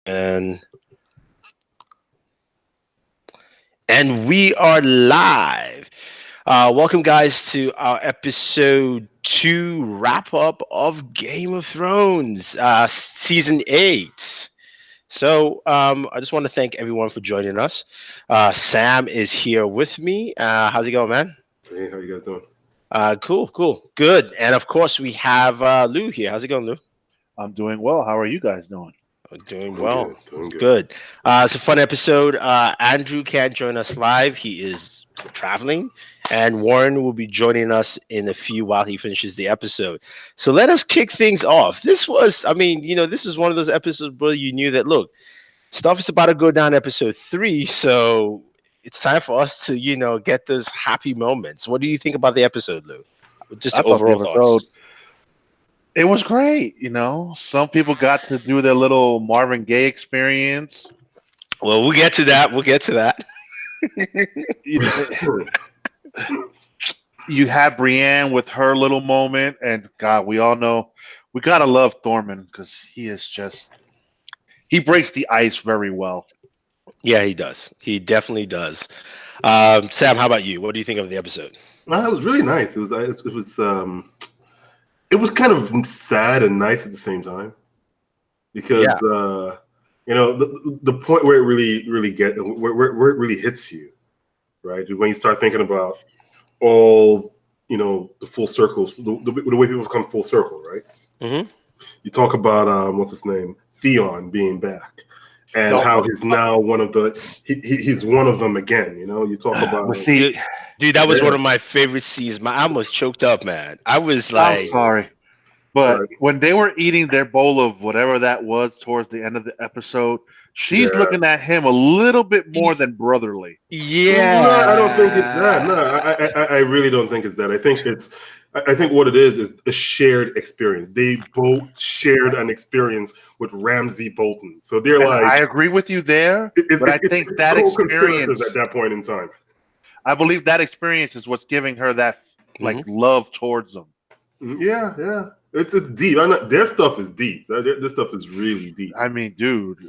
And we are live. Welcome, guys, to our episode 2 wrap up of Game of Thrones, season 8. So, I just want to thank everyone for joining us. Sam is here with me. How's it going, man? Hey, how you guys doing? Cool, good. And of course, we have Lou here. How's it going, Lou? I'm doing well. How are you guys doing? Doing Doing well. good, doing good. Good. It's a fun episode. Andrew can't join us live. He is traveling. And Warren will be joining us in a few while he finishes the episode. So let us kick things off. This was, this is one of those episodes where you knew that, look, stuff is about to go down episode 3. So it's time for us to, get those happy moments. What do you think about the episode, Lou? Just I the thought the overall thoughts. episode it was great. Some people got to do their little Marvin Gaye experience. Well, we'll get to that. You, you had Brienne with her little moment, and God, we all know we gotta love Thorman because he breaks the ice very well. Yeah, he does. He definitely does. Sam, how about you? What do you think of the episode? It was really nice. It was kind of sad and nice at the same time because the point where it really where it really hits you, right? When you start thinking about all the full circles, the way people come full circle, right? Mm-hmm. You talk about what's his name, Theon being back, and how he's now one of he's one of them again. You talk about dude, that was one of my favorite scenes. I almost choked up, man. I was like, I'm sorry, but when they were eating their bowl of whatever that was towards the end of the episode, she's looking at him a little bit more than brotherly. Yeah, no, I don't think it's that. No, I really don't think it's that. I think what it is a shared experience. They both shared an experience with Ramsay Bolton, so they're I agree with you there, but I think that experience at that point in time. I believe that experience is what's giving her that love towards them. Yeah, it's deep. Their stuff is deep. Their stuff is really deep. I mean, dude.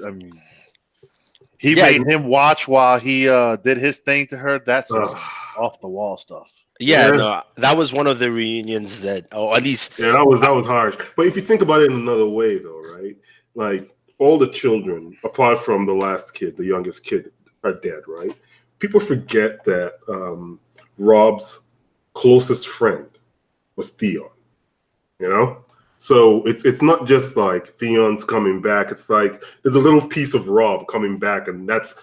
He made him watch while he did his thing to her. That's off the wall stuff. Yeah, no, that was one of the reunions that, or at least, that was harsh. But if you think about it in another way, though, right? Like all the children, apart from the last kid, the youngest kid, are dead, right? People forget that Rob's closest friend was Theon. So it's not just like Theon's coming back. It's like there's a little piece of Rob coming back, and that's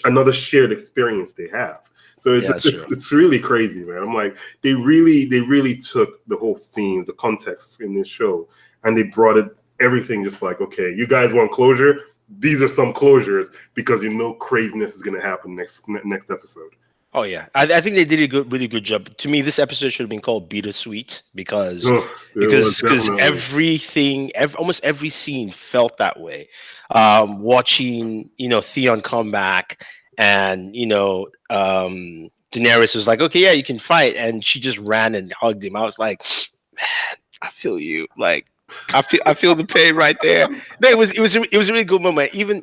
another shared experience they have. So it's really crazy, man. I'm like, they really took the whole themes, the context in this show, and they brought everything just like, okay, you guys want closure? These are some closures because craziness is going to happen next episode. Oh yeah, I think they did a really good job. To me, this episode should have been called Bittersweet because everything, almost every scene felt that way. Watching Theon come back, and Daenerys was like, okay, yeah, you can fight, and she just ran and hugged him. I was like, man, I feel you. Like, I feel the pain right there. No, it was a really good moment. Even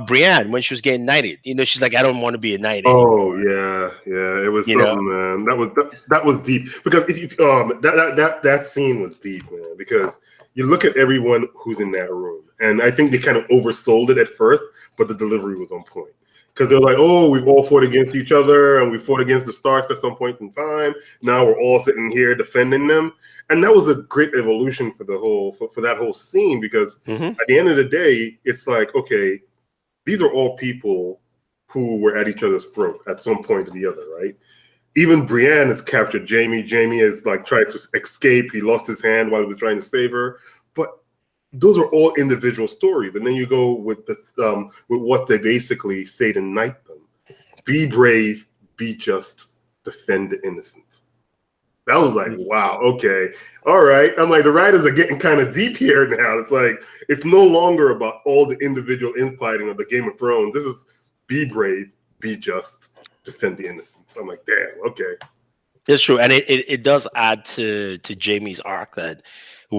Brienne, when she was getting knighted, she's like, I don't want to be a knight anymore. Oh yeah, it was something, man. That was deep because if you that scene was deep, man. Because you look at everyone who's in that room, and I think they kind of oversold it at first, but the delivery was on point. Because they're like, oh, we've all fought against each other, and we fought against the Starks at some point in time. Now we're all sitting here defending them, and that was a great evolution for for that whole scene. Because at the end of the day, it's like, okay, these are all people who were at each other's throat at some point or the other, right? Even Brienne has captured Jaime. Jaime has tried to escape. He lost his hand while he was trying to save her, but those are all individual stories. And then you go with with what they basically say to knight them: be brave, be just, defend the innocent. That was like, wow, okay, all right. I'm like, the writers are getting kind of deep here now. It's like, it's no longer about all the individual infighting of the Game of Thrones. This is be brave, be just, defend the innocent. I'm like, damn, okay. That's true, and it does add to Jaime's arc that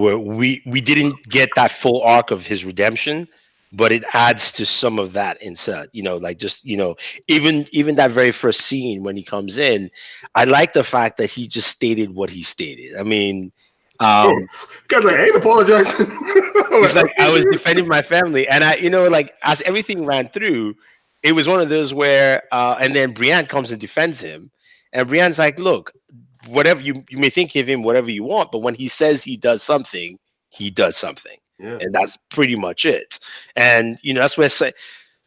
where we didn't get that full arc of his redemption, but it adds to some of that inside. Like just even that very first scene when he comes in, I like the fact that he just stated what he stated. I mean, guys, like, I ain't apologizing. he's like, I was defending my family, and like as everything ran through, it was one of those where, and then Brienne comes and defends him, and Brienne's like, look, whatever you may think of him, whatever you want, but when he says he does something, he does something, and that's pretty much it. And that's where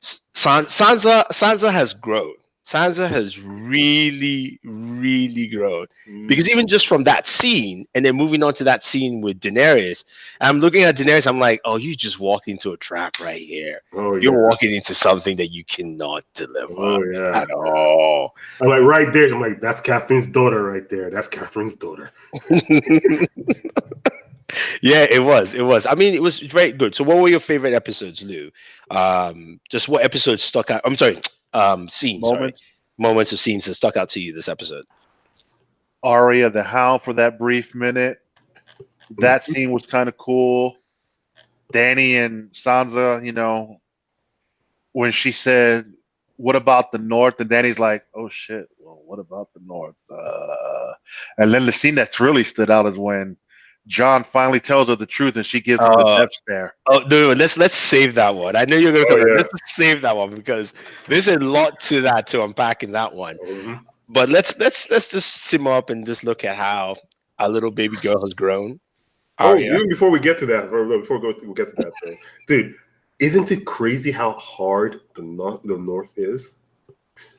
Sansa has grown. Sansa has really, really grown, because even just from that scene, and then moving on to that scene with Daenerys, I'm looking at Daenerys. I'm like, oh, you just walked into a trap right here. You're walking into something that you cannot deliver at all. I'm like, right there. I'm like, that's Catherine's daughter right there. That's Catherine's daughter. Yeah, it was. I mean, it was very good. So, what were your favorite episodes, Lou? Just what episodes stuck out? I'm sorry, scenes. Moments of scenes that stuck out to you this episode. Arya the Hound for that brief minute. That scene was kind of cool. Dany and Sansa, when she said, "What about the North?" and Dany's like, "Oh shit, well, what about the North?" And then the scene that's really stood out is when John finally tells her the truth, and she gives him the death stare. Oh no, let's save that one. I know you're gonna come. Let's just save that one, because there's a lot to that to unpack in that one. But let's just simmer up and just look at how our little baby girl has grown. Even before we get to that, before we get to that thing, dude, isn't it crazy how hard the North is?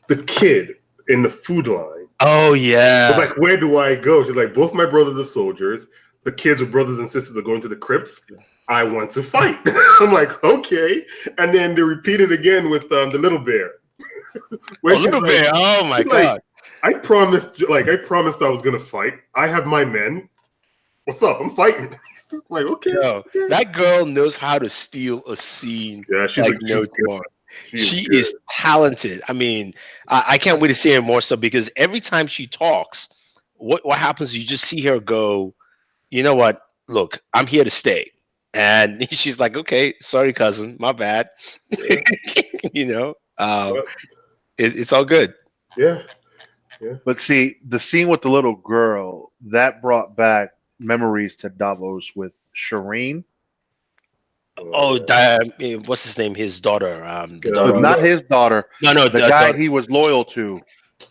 The kid in the food line. Oh yeah. Like, where do I go? She's like, both my brothers are soldiers. The kids with brothers and sisters are going to the crypts. I want to fight. I'm like, okay. And then they repeat it again with the little bear. Little bear. Oh my god. I promised I was gonna fight. I have my men. What's up? I'm fighting. Like, okay. Yo, that girl knows how to steal a scene. Yeah, she's like no tomorrow. She is talented. I mean, I can't wait to see her more stuff, because every time she talks, what happens? You just see her go, you know what? Look, I'm here to stay. And she's like, okay, sorry, cousin, my bad. Yeah. It's all good. Yeah. But see, the scene with the little girl, that brought back memories to Davos with Shireen. What's his name? His daughter. The daughter. Not his daughter. No, the guy he was loyal to.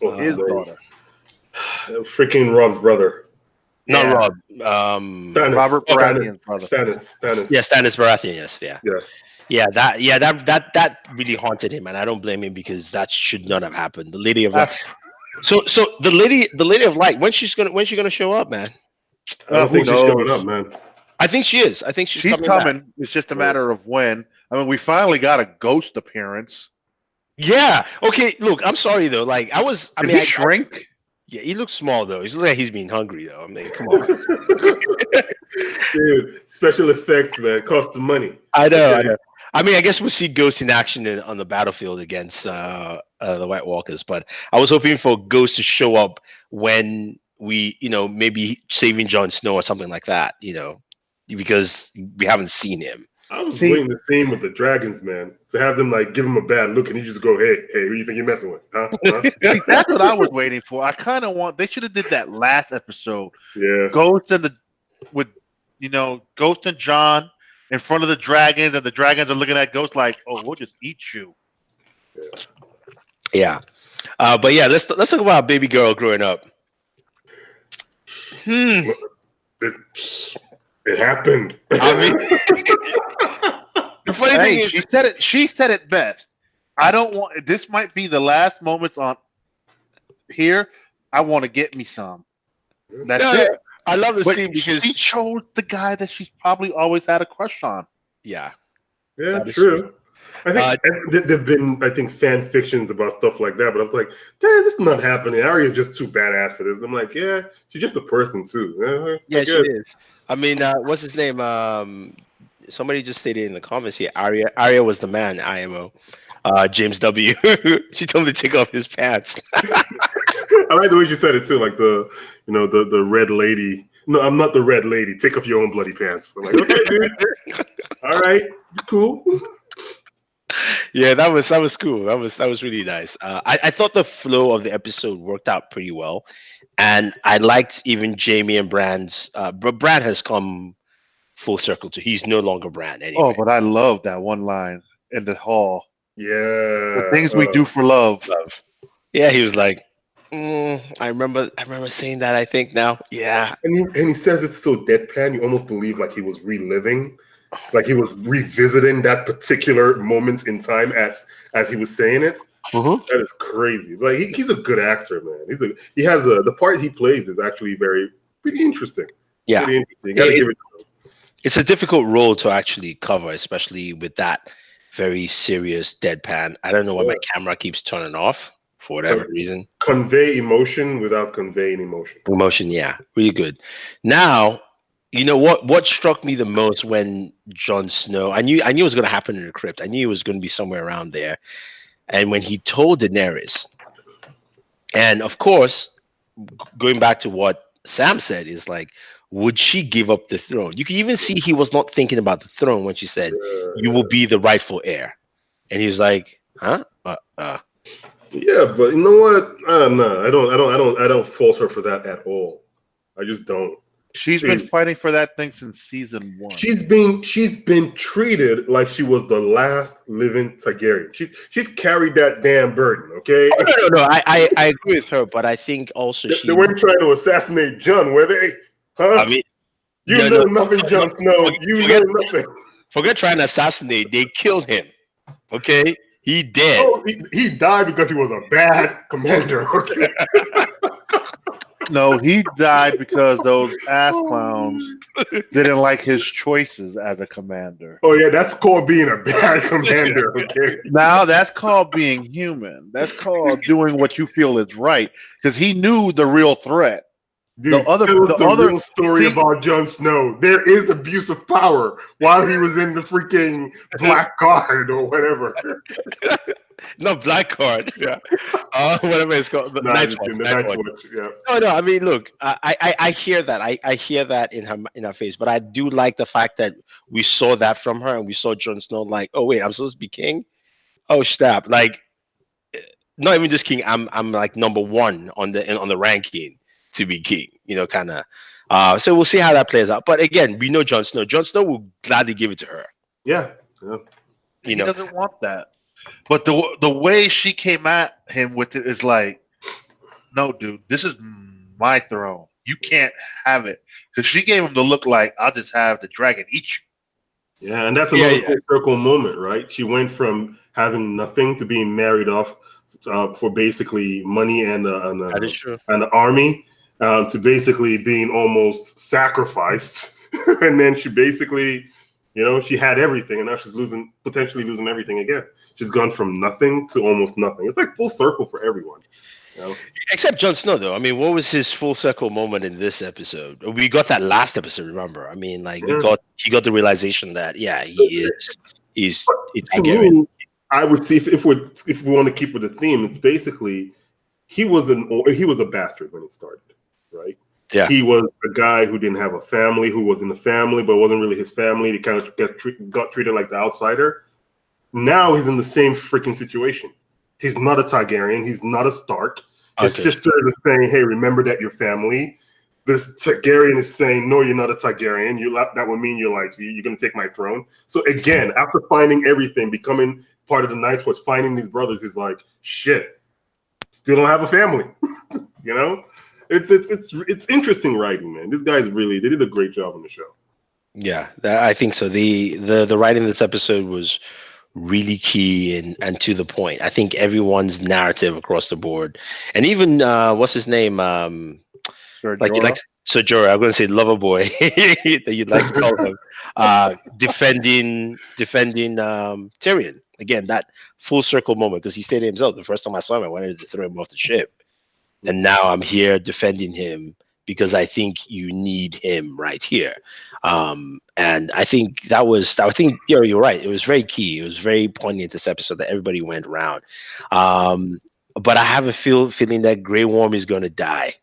His daughter. Freaking Rob's brother. Not Rob. Stannis, Robert Baratheon's brother. Stannis. Yeah, Stannis Baratheon. Yes. Yeah. Yeah. That really haunted him, and I don't blame him, because that should not have happened. The Lady of Light. So the Lady of Light. When's she gonna show up, man? I don't think she's showing up, man. I think she is. I think she's coming. Back. It's just a matter of when. I mean, we finally got a ghost appearance. Yeah. Okay. Look, I'm sorry though. Like Did he shrink? Yeah, he looks small though. He looks like he's being hungry though. I mean, come on. Dude, special effects, man, cost the money. I know. I mean, I guess we'll see Ghost in action on the battlefield against the White Walkers, but I was hoping for Ghost to show up when we, maybe saving Jon Snow or something like that, because we haven't seen him. I was waiting to see him with the dragons, man, to have them like give him a bad look, and he just go, "Hey, who you think you're messing with?" Huh? See, that's what I was waiting for. I kind of they should have did that last episode. Yeah, Ghost and Ghost and John in front of the dragons, and the dragons are looking at Ghost like, "Oh, we'll just eat you." Yeah, but yeah, let's talk about baby girl growing up. It happened. I mean, the funny thing is, she said it best. I don't want. This might be the last moments on here. I want to get me some. That's it. I love the scene because she chose the guy that she's probably always had a crush on. Yeah. Yeah, true. I think there've been, fan fictions about stuff like that, but I was like, this is not happening. Arya's just too badass for this. And I'm like, yeah, she's just a person too. Yeah, she is. I mean, what's his name? Somebody just stated in the comments here, Arya was the man, IMO. James W. She told him to take off his pants. I like the way you said it too, like the red lady no, I'm not the red lady. Take off your own bloody pants. I'm like, okay, dude. All right, cool. Yeah, that was cool. That was really nice. I thought the flow of the episode worked out pretty well, and I liked even Jamie and Brand's. But Brand has come full circle too. He's no longer Brand Oh, anyway. but I love that one line in the hall. Yeah. The things we do for love. Love. Yeah, he was like, I remember saying that. I think now, yeah. And he says it's so deadpan, you almost believe like he was reliving, like he was revisiting that particular moment in time as he was saying it. Mm-hmm. That is crazy. Like he's a good actor, man. He has the part he plays is actually pretty interesting. Yeah, pretty interesting. You gotta give it to him. It's a difficult role to actually cover, especially with that very serious deadpan. I don't know why my camera keeps turning off for whatever reason. Convey emotion without conveying emotion. Emotion, yeah, really good. Now, you know what struck me the most when Jon Snow, I knew it was going to happen in the crypt. I knew it was going to be somewhere around there. And when he told Daenerys, and of course, going back to what Sam said, is like, would she give up the throne? You can even see he was not thinking about the throne when she said, "You will be the rightful heir," and he was like, "Huh?" Yeah, but you know what? No, I don't fault her for that at all. I just don't. She's been fighting for that thing since season 1. She's been treated like she was the last living Targaryen. She's carried that damn burden. Okay. Oh, no. I agree with her, but I think also they weren't trying to assassinate Jon, were they? Huh? I mean, you know nothing, Jon Snow. You know nothing. Forget trying to assassinate. They killed him. Okay, he dead. Oh, he died because he was a bad commander. Okay. No, he died because those ass clowns didn't like his choices as a commander. Oh yeah, that's called being a bad commander. Okay. Now that's called being human. That's called doing what you feel is right. Because he knew the real threat. Dude, the real story about Jon Snow. There is abuse of power while he was in the freaking Black Guard or whatever. No, Black Guard. Yeah. Whatever it's called. The Night's Watch. Yeah. No. I mean, look, I hear that. I hear that in her face, but I do like the fact that we saw that from her, and we saw Jon Snow like, oh wait, I'm supposed to be king. Oh snap! Like, not even just king. I'm like number 1 on the ranking to be king, kind of. So we'll see how that plays out. But again, we know Jon Snow. Jon Snow will gladly give it to her. Yeah. He doesn't want that. But the way she came at him with it is like, no, dude, this is my throne. You can't have it. Because she gave him the look like, I'll just have the dragon eat you. Yeah, and that's another full circle moment, right? She went from having nothing to being married off for basically money and an army to basically being almost sacrificed. And then she basically, she had everything, and now she's potentially losing everything again. She's gone from nothing to almost nothing. It's like full circle for everyone. Except Jon Snow, though. I mean, what was his full circle moment in this episode? We got that last episode, remember? I mean, like he got the realization that he's Targaryen. I would see if we want to keep with the theme, it's basically he was a bastard when it started, right? Yeah, he was a guy who didn't have a family, who was in the family, but wasn't really his family. He kind of got treated like the outsider. Now he's in the same freaking situation. He's not a Targaryen. He's not a Stark. His sister is saying, "Hey, remember that you're family." This Targaryen is saying, "No, you're not a Targaryen. That would mean you're going to take my throne." So again, after finding everything, becoming part of the Night's Watch, finding these brothers, he's like, "Shit, still don't have a family." It's interesting writing, man. These guys they did a great job on the show. Yeah, I think so. The writing of this episode was really key and to the point. I think everyone's narrative across the board, and even what's his name, Sir Jorah. I'm going to say Loverboy that you'd like to call him, defending Tyrion again. That full circle moment, because he stated himself, the first time I saw him, I wanted to throw him off the ship, and now I'm here defending him because I think you need him right here. And I think you're right. It was very key. It was very poignant this episode that everybody went around. But I have a feeling that Grey Worm is going to die.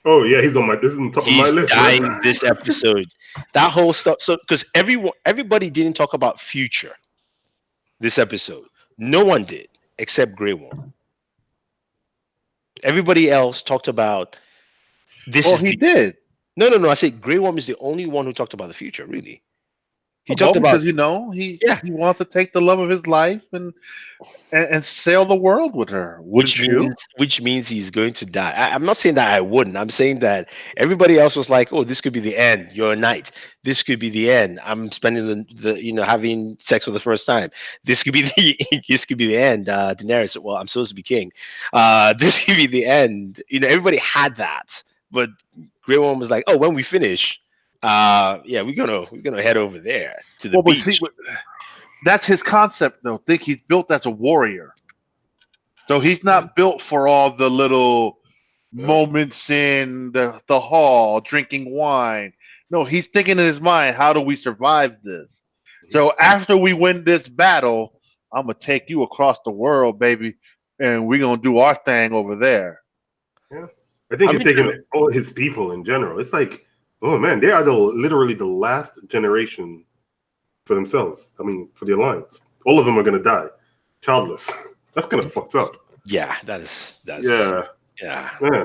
Oh yeah, he's on my. This is on top of my He's list. dying Man. this episode. That whole stuff. So because everybody didn't talk about future this episode. No one did except Grey Worm. Everybody else talked about this Well, is he the did. no. I said Grey Worm is the only one who talked about the future. Really, he Well, talked about because he yeah, wants to take the love of his life and sail the world with her. Wouldn't you? which means he's going to die. I'm not saying that I wouldn't. I'm saying that everybody else was like, oh, this could be the end. You're a knight. This could be the end. I'm spending the having sex for the first time. This could be the this could be the end. Daenerys. Well, I'm supposed to be king. This could be the end. Everybody had that, but Grey Worm was like, oh, when we finish, yeah, we're gonna head over there to the Well, but see, beach. that's his concept, though. Think he's built as a warrior, so he's not built for all the little moments in the hall drinking wine. No, he's thinking in his mind, how do we survive this? So after we win this battle, I'm gonna take you across the world, baby, and we're gonna do our thing over there. Yeah, I think he's taking all his people in general. It's like, oh man, they are literally the last generation for themselves. I mean, for the Alliance, all of them are gonna die, childless. That's kind of fucked up. Yeah, that's Yeah. yeah.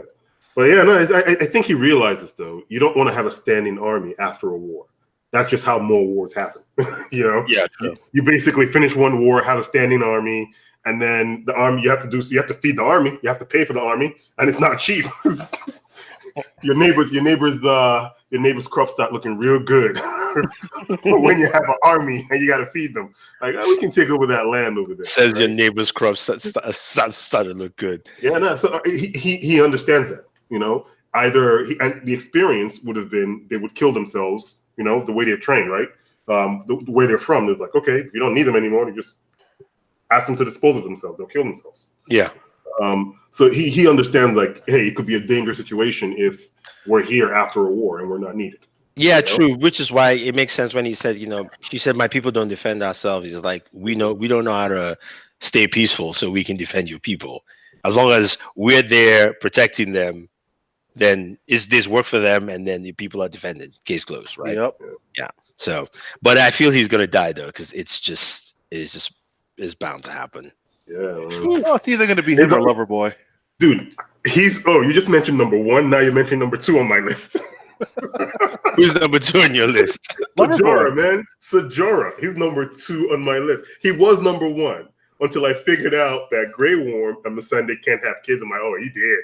But yeah, no, I think he realizes though, you don't want to have a standing army after a war. That's just how more wars happen. Yeah, you basically finish one war, have a standing army, and then the army you have to feed the army, you have to pay for the army, and it's not cheap. your neighbor's crops start looking real good when you have an army and you got to feed them. Like, oh, we can take over that land over there. Says right? Your neighbor's crops started to look good. Yeah, no. So he understands that. Either and the experience would have been they would kill themselves. The way they're trained, right? The way they're from. It's like, okay, if you don't need them anymore, you just ask them to dispose of themselves. They'll kill themselves. Yeah. So he understands, like, hey, it could be a dangerous situation if we're here after a war and we're not needed. Yeah, true. Which is why it makes sense when he said, she said, my people don't defend ourselves. He's like, we don't know how to stay peaceful, so we can defend your people. As long as we're there protecting them, then this work for them, and then the people are defended. Case closed, right? Yep. Yeah. So, but I feel he's gonna die though, because it's bound to happen. Yeah. Well, it's either gonna be him or Loverboy. Dude, you just mentioned number one. Now you're mentioning number two on my list. Who's number two on your list? Sajora, man. Sajora. He's number two on my list. He was number one until I figured out that Grey Worm and Missandei can't have kids. I'm like, oh, he did.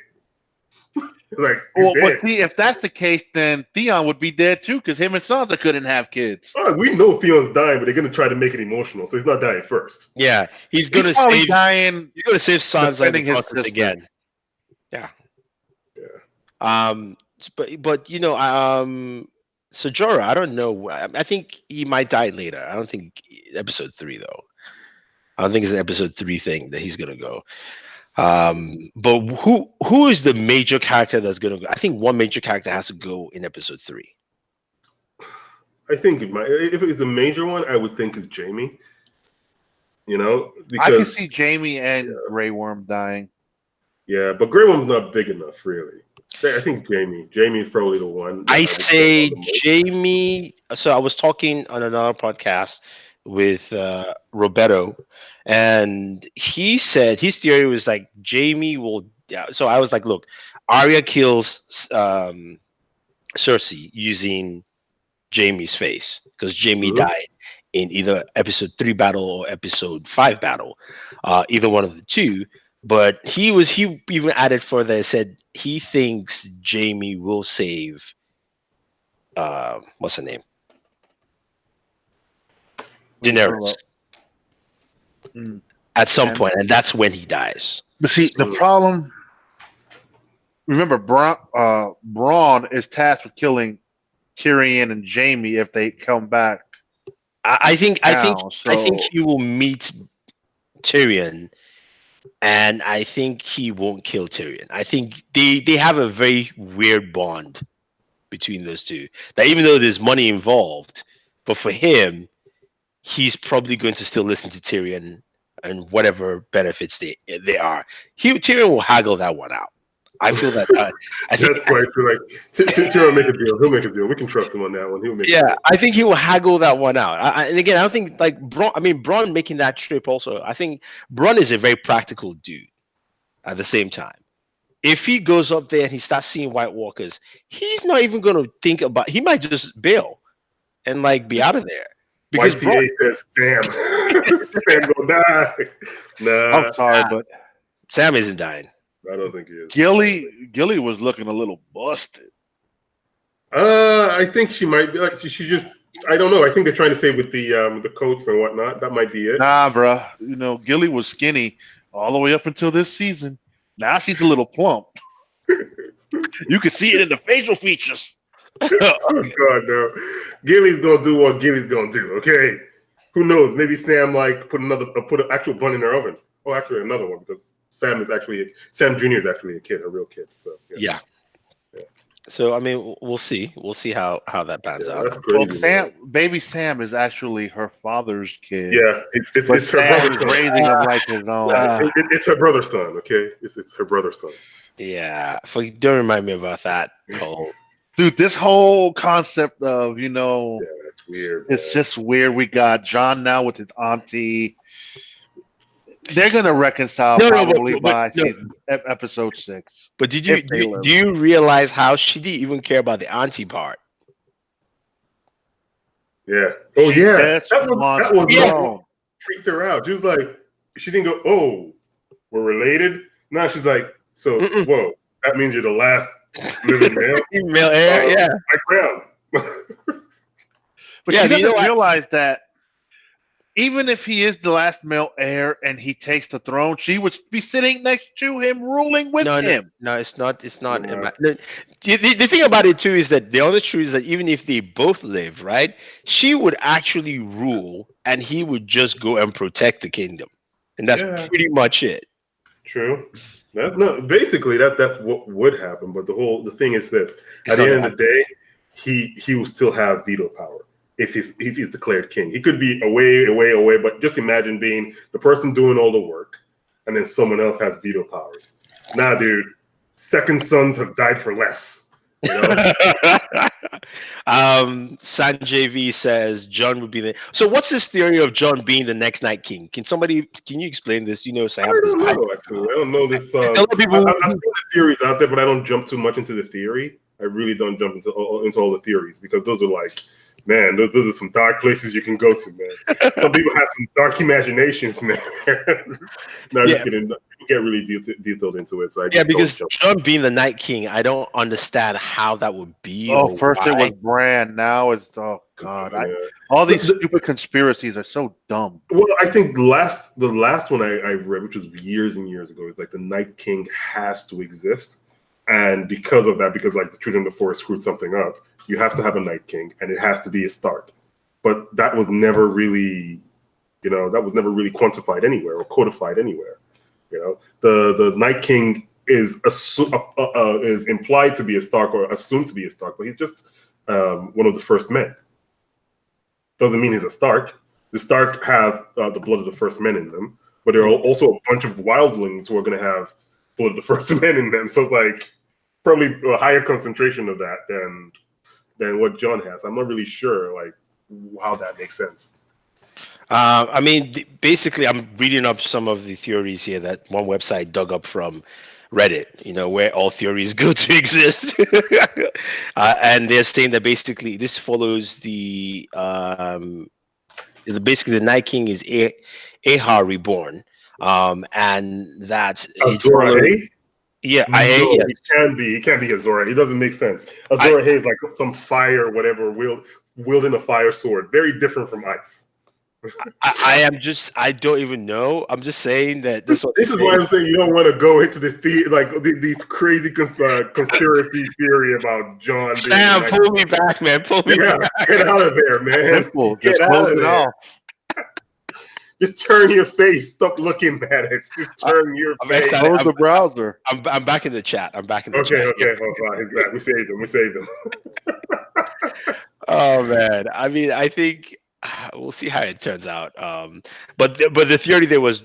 Like, well, see, if that's the case, then Theon would be dead too, because him and Sansa couldn't have kids. Oh, we know Theon's dying, but they're gonna try to make it emotional, so he's not dying first. Yeah, he's gonna save Sansa in the process again. Yeah. But Sajora, I don't know. I think he might die later. I don't think episode 3 though. I don't think it's an episode 3 thing that he's gonna go. But who is the major character that's gonna go? I think one major character has to go in episode 3. I think if it's a major one, I would think it's Jaime. Because I can see Jaime and Grey Worm dying. Yeah, but Grey Worm's not big enough, really. I think Jaime is probably the one. I say Jaime. So I was talking on another podcast with Roberto, and he said his theory was like Jaime will. So I was like, look, Arya kills Cersei using Jaime's face because Jaime died in either episode 3 battle or episode 5 battle, either one of the two. But he even added further, said he thinks Jaime will save what's her name? Daenerys. At some point, and that's when he dies. But see, the problem, remember, Bronn is tasked with killing Tyrion and Jaime if they come back. I think he will meet Tyrion, and I think he won't kill Tyrion. I think they have a very weird bond between those two. That even though there's money involved, but for him, he's probably going to still listen to Tyrion and whatever benefits they are. Tyrion will haggle that one out. I feel that. I think That's quite true. Like, Tyrion make a deal. He'll make a deal. We can trust him on that one. He'll make a yeah, deal. I think he will haggle that one out. And again, I don't think like Braun. I mean, Braun making that trip also. I think Braun is a very practical dude. At the same time, if he goes up there and he starts seeing White Walkers, he's not even going to think about. He might just bail and like be out of there because Braun, YTA says Sam. Sam gonna die. Nah, I'm sorry, but Sam isn't dying. I don't think he is. Gilly was looking a little busted. I think she might be like she just. I don't know. I think they're trying to say with the coats and whatnot. That might be it. Nah, bruh. You know, Gilly was skinny all the way up until this season. Now she's a little plump. You can see it in the facial features. Oh God, no. Gilly's gonna do what Gilly's gonna do. Okay. Who knows? Maybe Sam like put an actual bun in her oven. Oh, actually another one because Sam Jr. is actually a kid, a real kid. So yeah. So I mean, we'll see. We'll see how that pans out. That's crazy. Well, baby Sam is actually her father's kid. Yeah, it's her brother's son. raising him like his own. It's her brother's son. Okay, it's her brother's son. Yeah, don't remind me about that. Cole. Dude, this whole concept of that's weird. It's just weird. We got John now with his auntie. They're gonna reconcile by episode 6. But do you realize how she didn't even care about the auntie part? Yeah. Oh yeah. That was freaks her out. She was like, she didn't go, oh, we're related. Now she's like, so whoa, that means you're the last living male heir. Yeah. My crown. But she doesn't realize that even if he is the last male heir and he takes the throne, she would be sitting next to him, ruling with him. No, it's not. It's not. The thing about it too is that the other truth is that even if they both live, right, she would actually rule, and he would just go and protect the kingdom, and that's pretty much it. True. Basically that's what would happen. But the thing is this: at the end of the day, he will still have veto power. If he's declared king, he could be away. But just imagine being the person doing all the work, and then someone else has veto powers. Nah, dude, second sons have died for less. You know? Sanjay V says John would be the. So what's this theory of John being the next Night King? Can you explain this? Do you know, Sam? I don't know. Actually, I don't know this. I've seen the theories out there, but I don't jump too much into the theory. I really don't jump into all the theories because those are like. Man, those are some dark places you can go to, man. Some people have some dark imaginations, man. No, just kidding. People get really detailed into it. So because John being the Night King, I don't understand how that would be. Oh, first it was Bran, now it's God. All these stupid conspiracies are so dumb. Well, I think the last one I read, which was years and years ago, is like the Night King has to exist. And because of that, because like the Children of the Forest screwed something up, you have to have a Night King, and it has to be a Stark. But that was never really, quantified anywhere or codified anywhere. You know, the Night King is implied to be a Stark or assumed to be a Stark, but he's just one of the first men. Doesn't mean he's a Stark. The Stark have the blood of the first men in them, but there are also a bunch of wildlings who are going to have blood of the first men in them. So it's like probably a higher concentration of that than what John has. I'm not really sure like how that makes sense. I mean, basically, I'm reading up some of the theories here that one website dug up from Reddit, where all theories go to exist. And they're saying that basically this follows the Night King is Ahar reborn. And that Azor Ahai? Yeah, He can't be Azor Ahai. It doesn't make sense. Azor Ahai is like some fire or whatever, wielding a fire sword. Very different from ice. I don't even know. I'm just saying that this is why I'm saying you don't want to go into these crazy conspiracy theory about John. Sam, pull me back, man. Pull me back. Get out of there, man. Get out of there. Just turn your face. Stop looking at it. Just turn your face. Close the browser. I'm back in the chat. I'm back in the chat. Okay. Hold on. He's back. We saved him. Oh man. I mean, I think we'll see how it turns out. But the theory there was,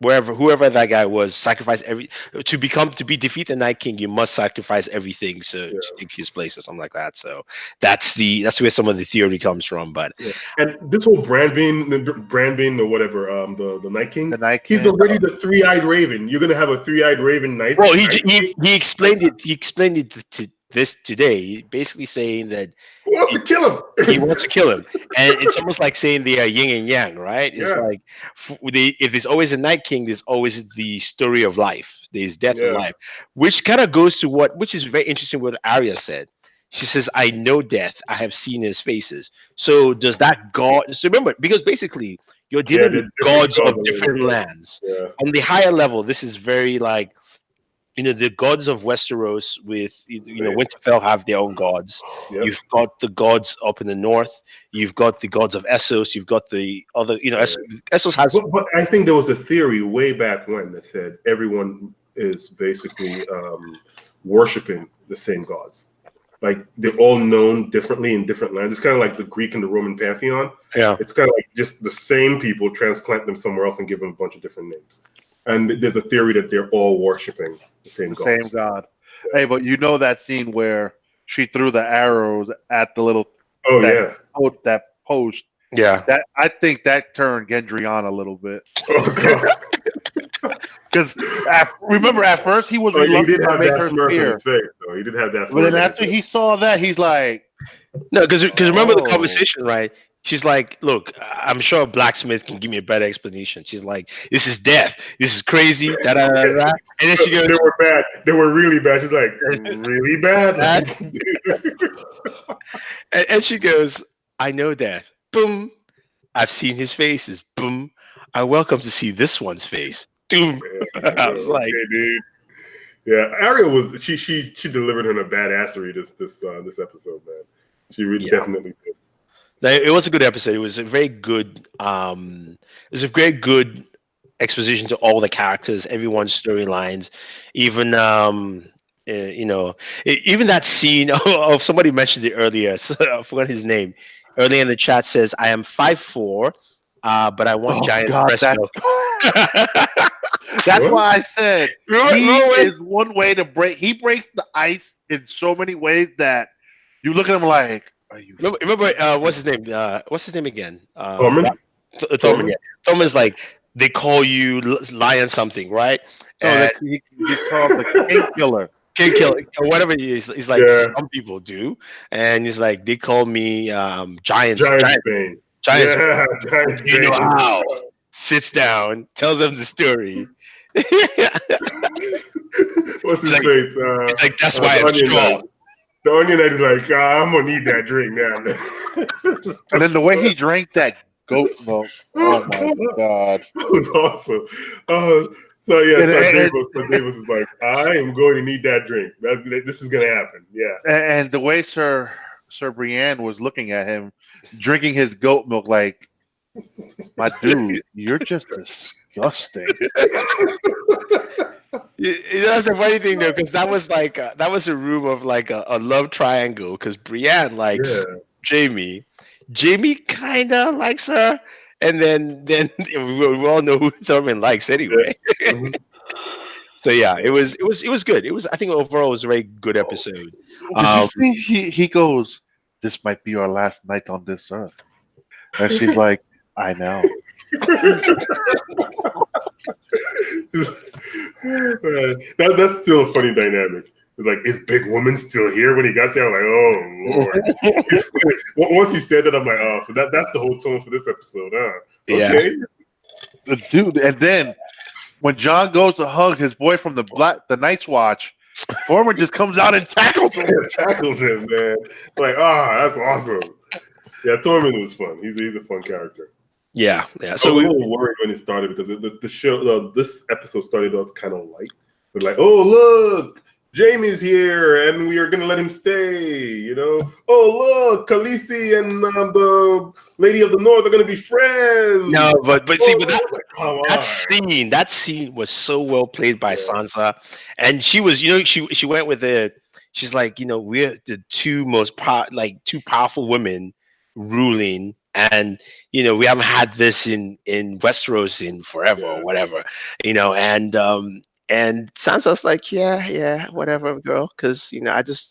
whoever that guy was, sacrifice every to be defeat the Night King. You must sacrifice everything to take his place or something like that. So that's where some of the theory comes from. But and this whole Brand Bean or whatever, the Night King, he's King. already the 3-eyed raven. You're gonna have a 3-eyed raven knight. Well, he explained it. He explained it to this today, basically saying that Who wants to kill him? he wants to kill him, and it's almost like saying they are yin and yang, right? It's like if there's always a Night King, there's always the story of life. There's death and life, which kind of goes to which is very interesting. What Arya said. She says, "I know death. I have seen his faces." So does that God? So remember, because basically you're dealing with gods of different lands. Yeah. On the higher level, this is very like, the gods of Westeros with, Winterfell have their own gods. Yep. You've got the gods up in the north. You've got the gods of Essos. You've got the other, Essos has. But I think there was a theory way back when that said everyone is basically worshiping the same gods. Like they're all known differently in different lands. It's kind of like the Greek and the Roman pantheon. Yeah. It's kind of like just the same people transplant them somewhere else and give them a bunch of different names. And there's a theory that they're all worshiping the same god. Same god. Yeah. Hey, but you know that scene where she threw the arrows at the little that post. Yeah. That I think that turned Gendry on a little bit. Because remember, at first he was reluctant to make her spear. He did have that. But then after he saw that, he's like, no, because remember the conversation, right? She's like, "Look, I'm sure a blacksmith can give me a better explanation." She's like, "This is death. This is crazy." Da, da, da, da. And then she goes, "They were bad. They were really bad." She's like, "Really bad." and she goes, "I know death. Boom. I've seen his faces. Boom. I welcome to see this one's face." Boom. I was like, okay, dude. Yeah, Arya was she delivered her a badassery this episode, man. She really definitely did. It was a good episode. It was a very good. It was a very good exposition to all the characters, everyone's storylines, even even that scene of somebody mentioned it earlier. So I forgot his name. Earlier in the chat says, "I am 5'4", but I want giant breast milk." That's why I said he is one way to break. He breaks the ice in so many ways that you look at him like, "Are you?" Remember what's his name? What's his name again? Thorman. Thorman. Yeah. Thorman's like, they call you lion something, right? He's called the king killer. King killer, or whatever he is. He's like, some people do, and he's like, they call me giant Bane. Giant. You know how? Sits down, tells them the story. What's his face? It's like, that's why I'm strong. The Onion Knight is like, I'm gonna need that drink now. And then the way he drank that goat milk, oh my god, that was awesome. So Davis is like, I am going to need that drink. This is gonna happen. Yeah. And the way Sir Brienne was looking at him, drinking his goat milk, like, my dude, you're just disgusting. That's the funny thing though, because that was like that was a room of like a love triangle. Because Brienne likes Jamie, Jamie kind of likes her, and then we all know who Thurman likes anyway. So yeah, it was good. I think overall it was a very good episode. Did you see he goes, "This might be our last night on this earth," and she's like, "I know." That's still a funny dynamic. It's like, is Big Woman still here when he got there? I'm like, oh Lord. Once he said that, I'm like, oh, so that's the whole tone for this episode, huh? Okay. Yeah. Dude, and then when John goes to hug his boy from the Night's Watch, Foreman just comes out and tackles him. Tackles him, man. Like, that's awesome. Yeah, Tormund was fun. He's a fun character. Yeah. So I was a little worried when it started because the show, this episode started off kind of light. But like, oh look, Jamie's here, and we are gonna let him stay. Oh look, Khaleesi and the Lady of the North are gonna be friends. No, but that scene was so well played by Sansa, and she was, she went with it. She's like, we're the two powerful women ruling and we haven't had this in Westeros in forever or whatever, and Sansa's like, yeah, whatever, girl, because I'm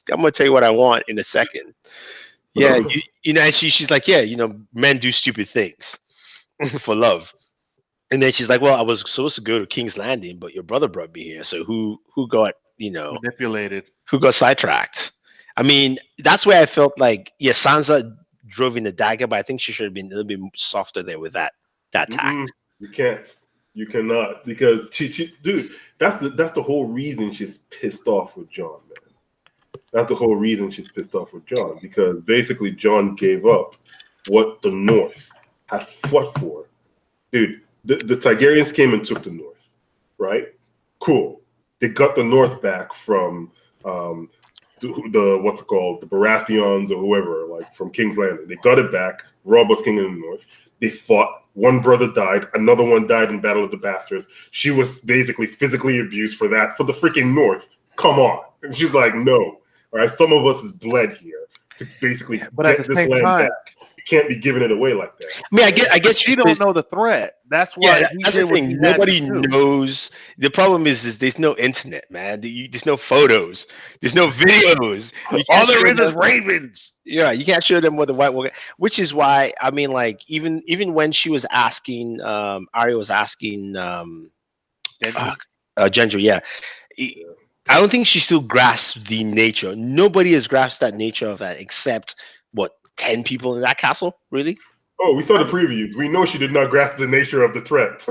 gonna tell you what I want in a second. Yeah, and she's like, yeah, men do stupid things for love. And then she's like, well, I was supposed to go to King's Landing, but your brother brought me here. So who got manipulated? Who got sidetracked? I mean, that's where I felt like, yeah, Sansa drove in the dagger, but I think she should have been a little bit softer there with that tact. You can't. You cannot, because she dude, that's the whole reason she's pissed off with Jon, man. That's the whole reason she's pissed off with Jon, because basically Jon gave up what the North had fought for. Dude, the Targaryens came and took the North, right? Cool. They got the North back from the what's it called, the Baratheons or whoever, like from King's Landing. They got it back. Robb was king in the North. They fought. One brother died. Another one died in Battle of the Bastards. She was basically physically abused for that, for the freaking North. Come on. And she's like, no. All right, some of us is bled here to basically get this land back. You can't be giving it away like that. I mean, I guess she don't know the threat. That's why. That's the thing. Nobody knows. The problem is there's no internet, man. There's no photos. There's no videos. All there is ravens. Yeah, you can't show them what the White Walker. Which is why, I mean, like even when she was asking, Arya was asking, Gendry, yeah. I don't think she still grasps the nature. Nobody has grasped that nature of that except 10 people in that castle, really? Oh, we saw the previews. We know she did not grasp the nature of the threats.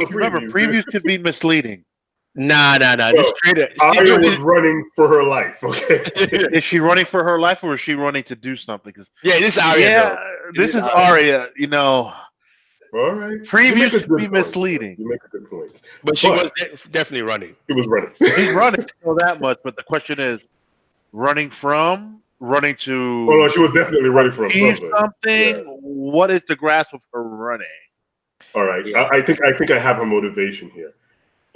Remember, previews could be misleading. Nah. This traitor. Arya was running for her life. Okay. Is she running for her life, or is she running to do something? Yeah, this is Arya. Yeah, this is Arya. All right. Previews could be misleading. You make a good point. But she was definitely running. She was running. She's running. Know that much. But the question is, running to. Oh no, she was definitely running from something. Yeah. What is the grasp of her running? All right, yeah. I think I have a motivation here.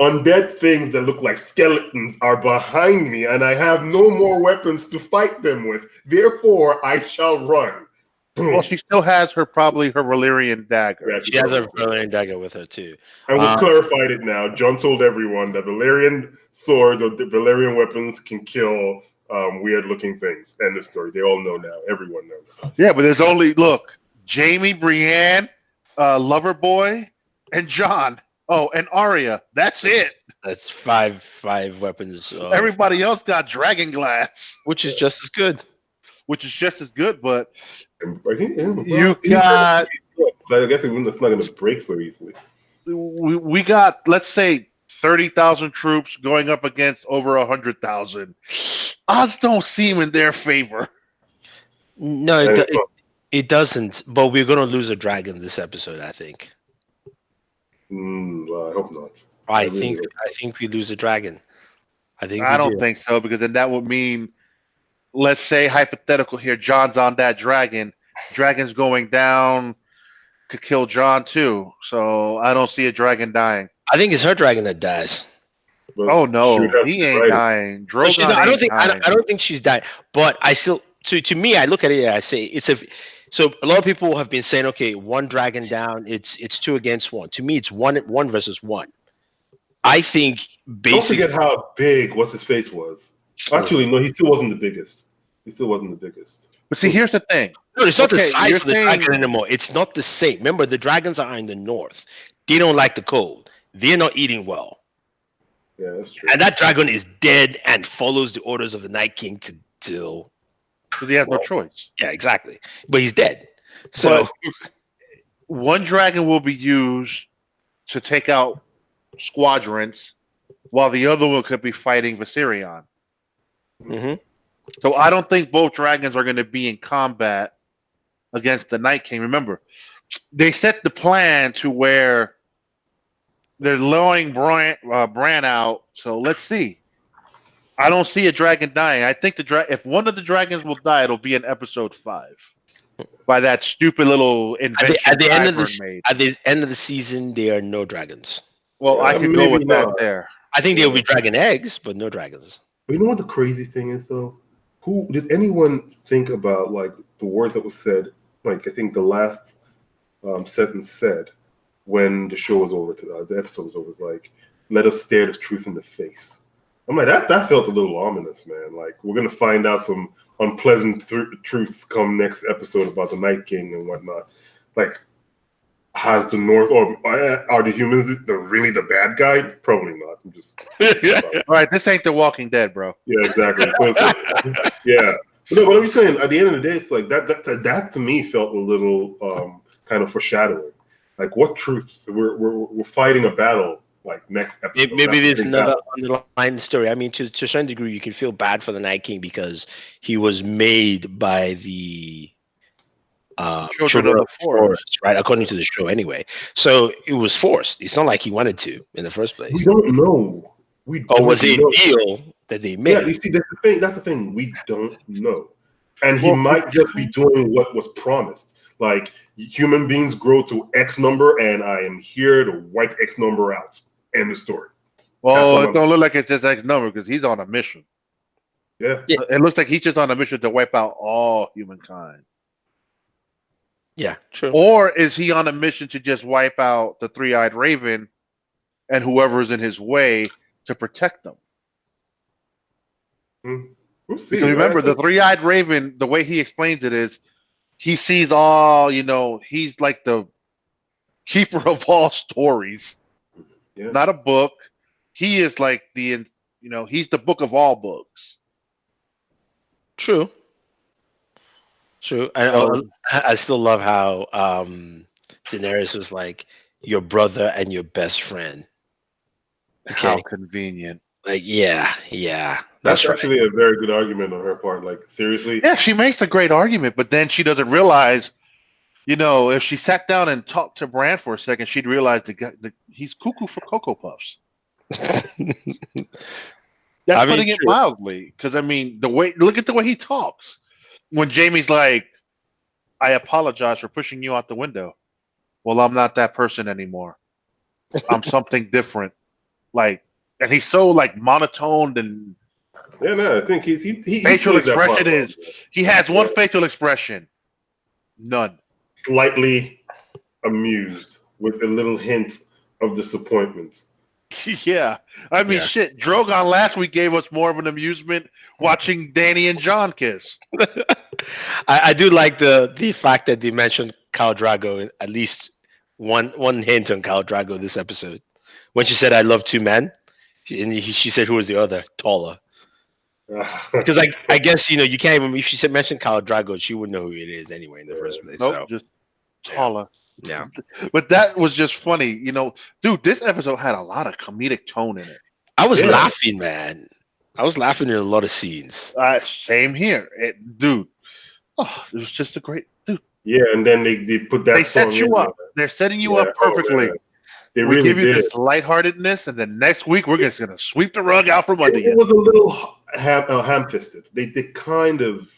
Undead things that look like skeletons are behind me, and I have no more weapons to fight them with. Therefore, I shall run. Well, she still has probably her Valyrian dagger. Yeah, she has her Valyrian dagger with her too. And we clarified it now. Jon told everyone that Valyrian swords or the Valyrian weapons can kill weird-looking things. End of story. They all know now. Everyone knows. Yeah, but there's only Jaime, Brienne, Loverboy, and Jon. Oh, and Arya. That's it. That's five weapons. Everybody else got dragon glass, which is just as good. But you got. So I guess it's not going to break so easily. We got, let's say, 30,000 troops going up against over 100,000. Odds don't seem in their favor. No, it doesn't. But we're going to lose a dragon this episode, I think. I hope not. I think we lose a dragon. I don't think so, because then that would mean, let's say hypothetical here, Jon's on that dragon. Dragon's going down to kill Jon too. So I don't see a dragon dying. I think it's her dragon that dies. But oh no, he ain't dying. Drogon I don't think she's dying. But I still, to me, I look at it and I say so a lot of people have been saying, okay, one dragon down, it's 2 against 1. To me, it's one versus 1. I think basically. Don't forget how big what's his face was. Actually, no, he still wasn't the biggest. But see, here's the thing. No, it's not the size of the dragon anymore. It's not the same. Remember, the dragons are in the north. They don't like the cold. They're not eating well. Yeah, that's true. And that dragon is dead and follows the orders of the Night King till. So he has no choice. Yeah, exactly. But he's dead. So one dragon will be used to take out squadrons, while the other one could be fighting Viserion. Mm-hmm. So I don't think both dragons are going to be in combat against the Night King. Remember, they set the plan to where they're lowering Bran out. So let's see. I don't see a dragon dying. I think if one of the dragons will die, it'll be in episode 5 by that stupid little invention. At the end of the season, there are no dragons. Well, I could go with that there. I think there will be dragon eggs, but no dragons. But you know what the crazy thing is, though? Did anyone think about the words that was said, like I think the last sentence said when the show was over, the episode was over, was like, "Let us stare the truth in the face." I'm like, that felt a little ominous, man. Like, we're gonna find out some unpleasant truths come next episode about the Night King and whatnot. Like, has the North, or are the humans really the bad guy? Probably not. I'm just all right. This ain't The Walking Dead, bro. Yeah, exactly. So it's like, yeah. But no, what I'm saying, at the end of the day, it's like that to me felt a little kind of foreshadowing. Like, what truths? We're fighting a battle. Like, next episode. Maybe there's another underlying story. I mean, to a certain degree, you can feel bad for the Night King because he was made by the children of the forest, right? According to the show, anyway. So it was forced. It's not like he wanted to in the first place. We don't know. Or was it a deal that they made? Yeah, you see, that's the thing. That's the thing. We don't know, and he might just be doing what was promised. Like, human beings grow to X number, and I am here to wipe X number out. End of story. Well, it don't look like it's just X number because he's on a mission. Yeah. It looks like he's just on a mission to wipe out all humankind. Yeah, true. Or is he on a mission to just wipe out the three-eyed raven and whoever's in his way to protect them? We'll see. Because remember, the three-eyed raven, the way he explains it is, he sees all, he's like the keeper of all stories. Yeah. Not a book. He is like he's the book of all books. True. I still love how Daenerys was like, your brother and your best friend. Okay. How convenient. Like, yeah. That's actually a very good argument on her part. Like, seriously. Yeah, she makes a great argument, but then she doesn't realize, if she sat down and talked to Bran for a second, she'd realize that he's cuckoo for Cocoa Puffs. That's putting it mildly. Because, look at the way he talks. When Jaime's like, I apologize for pushing you out the window. Well, I'm not that person anymore. I'm something different. Like, and he's so like monotoned and. Yeah, no, I think he facial expression is. He has one facial expression. None. Slightly amused with a little hint of disappointment. Yeah. Shit. Drogon last week gave us more of an amusement watching Dany and Jon kiss. I do like the fact that they mentioned Khal Drogo, at least one hint on Khal Drogo this episode. When she said, I love two men, she said, who was the other? Taller. Because I guess, you can't even, if she mentioned Khal Drogo, she wouldn't know who it is anyway in the first place. Nope, so. Just taller. Yeah. But that was just funny. Dude, this episode had a lot of comedic tone in it. I was laughing, man. I was laughing in a lot of scenes. Same here. Dude. Oh, it was just a great dude. Yeah, and then they put that. They set you up. They're setting you up perfectly. They really give you did. This lightheartedness, and then next week we're just gonna sweep the rug out from under you. It was a little ham-fisted. They kind of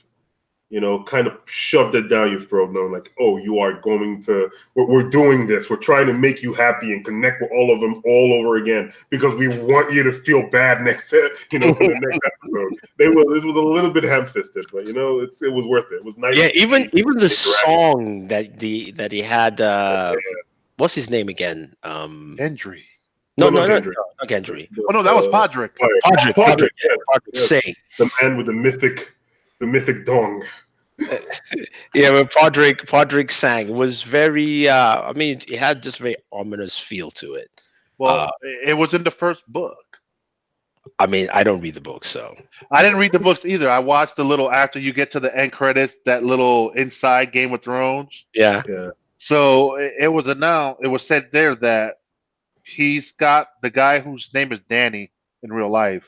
shoved it down your throat, knowing like, oh, you are going to. We're doing this. We're trying to make you happy and connect with all of them all over again because we want you to feel bad next, for the next episode. This was a little bit ham-fisted, but it was worth it. It was nice. Yeah, even the song that he had. What's his name again? Gendry. No, not Gendry. Oh no, that was Podrick. Podrick. Say the man with the mythic dong. Yeah, when Podrick sang, it was very. It had just very ominous feel to it. Well, it was in the first book. I don't read the books, so I didn't read the books either. I watched the little after you get to the end credits, that little inside Game of Thrones. Yeah. So it was announced. It was said there that he's got the guy whose name is Danny in real life.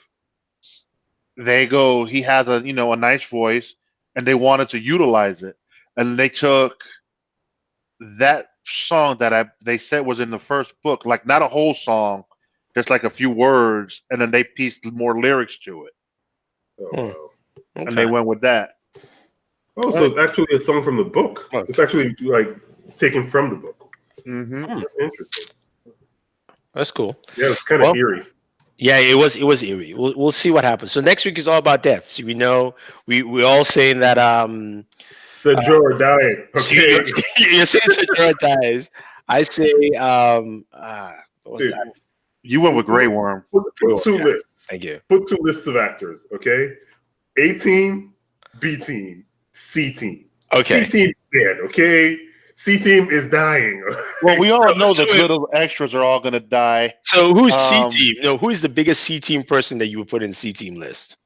He has a nice voice, and they wanted to utilize it, and they took that song that they said was in the first book, like not a whole song, just like a few words, and then they pieced more lyrics to it. Oh, wow. Okay. And they went with that. Oh, so it's actually a song from the book. It's actually like taken from the book. Mm-hmm. Interesting. That's cool. Yeah, it's kind of eerie. Yeah, it was eerie. We'll see what happens. So next week is all about deaths. We know we're all saying that Sajora dying. So Okay, you're saying Sajora dies. I say, what was dude, that? You went with Grey Worm. put two Yeah. lists. Thank you. Put two lists of actors. Okay, A team, B team, C team. Okay. C team is dead. Okay, C team is dying. Well, we all know the so- little extras are all going to die. So who's C team? No, who is the biggest C team person that you would put in C team list?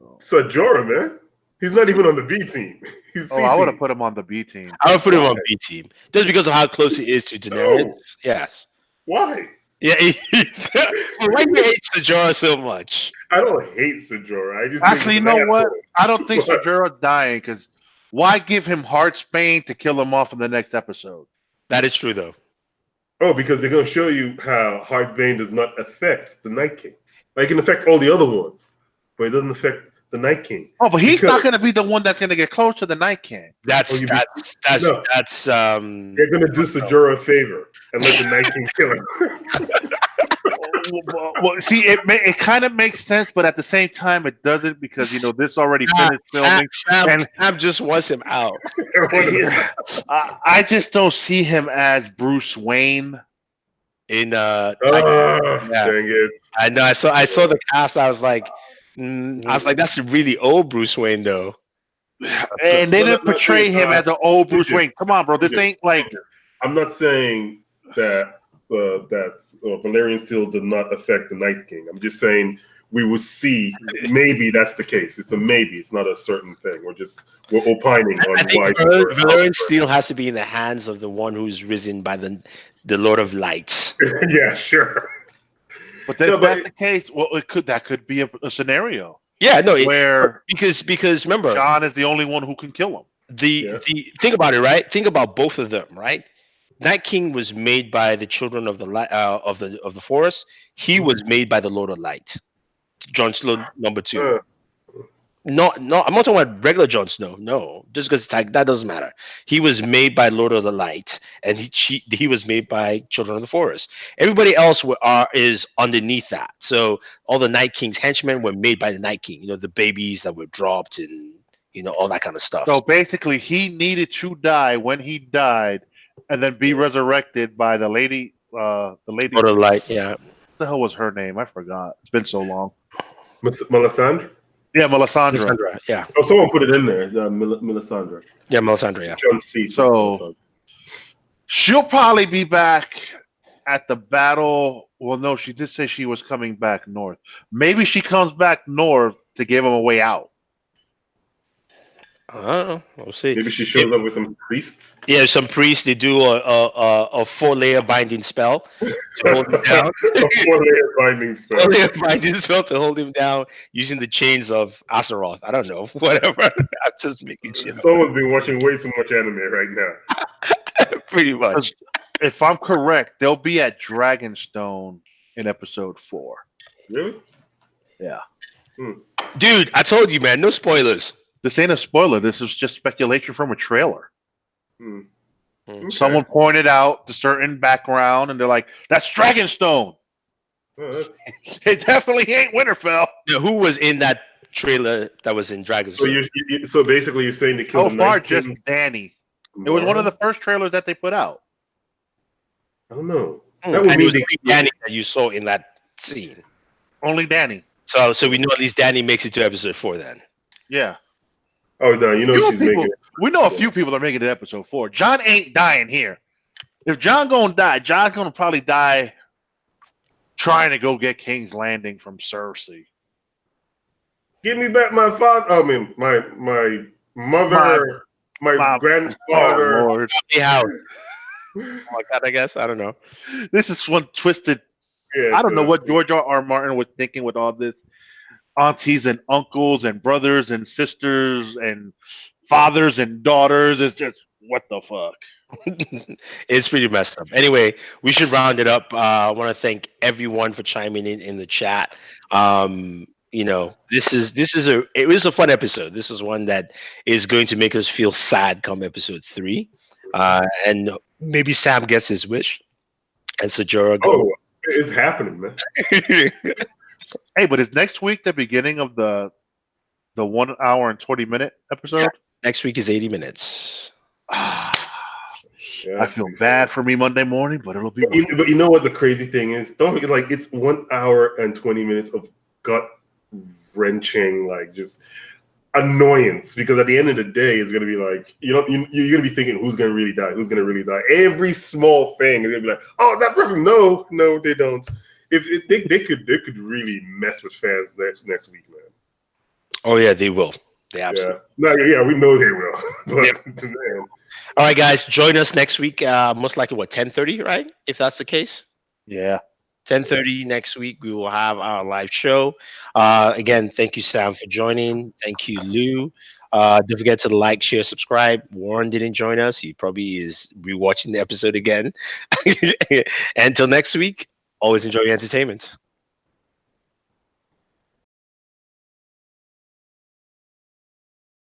Sajora, man. He's not even on the B team. He's C Oh, I would have team. put him on the B team. I would put him Why? on B team just because of how close he is to Daenerys. No. Yes. Why? Yeah. Why do you hate Sajora so much? I don't hate Sajora. I just Actually, you think he's know an what? asshole. I don't think What? Sajura's dying because why give him Heartsbane to kill him off in the next episode? That is true, though. Oh, because they're going to show you how Heartsbane does not affect the Night King. Like, it can affect all the other ones, but it doesn't affect the Night King. Oh, but he's Because- not going to be the one that's going to get close to the Night King. That's No. They're They're going to do Sajora a favor and let the Night King kill him. Well, see, it kind of makes sense, but at the same time, it doesn't because this already finished filming. Sam just wants him out. I just don't see him as Bruce Wayne. In Dang it. I know. I saw the cast. I was like, that's a really old Bruce Wayne, though. And they didn't portray him as an old Bruce Wayne. Come on, bro. This ain't like. I'm not saying that Valerian Steel did not affect the Night King. I'm just saying we will see. Maybe that's the case. It's a maybe. It's not a certain thing. We're opining on why. Valerian Steel has to be in the hands of the one who's risen by the Lord of Lights. Yeah, sure. But then if that's the case, well, that could be a scenario. Yeah, no, because remember, John is the only one who can kill him. Think about it, right? Think about both of them, right? Night King was made by the children of the of the forest. He was made by the Lord of Light, Jon Snow number 2. No, I'm not talking about regular Jon Snow. No, just because that doesn't matter. He was made by Lord of the Light, and he was made by Children of the Forest. Everybody else is underneath that. So all the Night King's henchmen were made by the Night King. The babies that were dropped and all that kind of stuff. So basically, he needed to die when he died, and then be resurrected by the lady. Lord of the Light. Yeah. What the hell was her name? I forgot. It's been so long. Melisandre? Yeah, Melisandre. Yeah. Oh, someone put it in there. It's, Melisandre. Yeah, Melisandre. Yeah. John C. So she'll probably be back at the battle. Well, no, she did say she was coming back north. Maybe she comes back north to give him a way out. I don't know. We'll see. Maybe she shows up with some priests. Yeah, some priests. They do a 4-layer binding spell to hold him down. A 4-layer binding spell. 4-layer binding spell to hold him down using the chains of Azeroth. I don't know. Whatever. I'm just making shit up. Someone's been watching way too much anime right now. Pretty much. If I'm correct, they'll be at Dragonstone in episode 4. Really? Yeah. Dude, I told you, man. No spoilers. This ain't a spoiler. This is just speculation from a trailer. Okay. Someone pointed out the certain background, and they're like, "That's Dragonstone." Oh, It definitely ain't Winterfell. Yeah, who was in that trailer that was in Dragon's? So basically, you're saying they killed So the far, Night just King? Danny. It was one of the first trailers that they put out. I don't know. And That would it mean was only Danny that you saw in that scene. Only Danny. So we know at least Danny makes it to episode 4 then. Yeah. Oh no, you know she's making it. We know a few people are making it to episode 4. John ain't dying here. If John gonna die, John's gonna probably die trying to go get King's Landing from Cersei. Give me back my father. I mean, my mother, my grandfather. Oh, Lord. How? Oh my God, I guess. I don't know. This is one twisted. Yeah, I don't know what George R. Martin was thinking with all this. Aunties and uncles and brothers and sisters and fathers and daughters. It's just, what the fuck? It's pretty messed up. Anyway, we should round it up. I want to thank everyone for chiming in the chat. It was a fun episode. This is one that is going to make us feel sad come episode 3. And maybe Sam gets his wish. And Sajora goes. Oh, it's happening, man. Hey, but is next week the beginning of the 1 hour and 20-minute episode? Next week is 80 minutes. I Yeah, feel bad for me Monday morning, but it'll be. But you know what the crazy thing is? Don't forget, like, it's 1 hour and 20 minutes of gut wrenching, like, just annoyance. Because at the end of the day, it's gonna be like, you're gonna be thinking who's gonna really die, who's gonna really die. Every small thing is gonna be like, oh, that person. No, they don't. If they could really mess with fans next week, man. Oh yeah, they will. They absolutely. Yeah, we know they will. But Yep. man. All right, guys, join us next week. Most likely, 10:30, right? If that's the case. Yeah. 10:30 next week, we will have our live show. Again, thank you, Sam, for joining. Thank you, Lou. Don't forget to like, share, subscribe. Warren didn't join us. He probably is rewatching the episode again. Until next week, always enjoy your entertainment.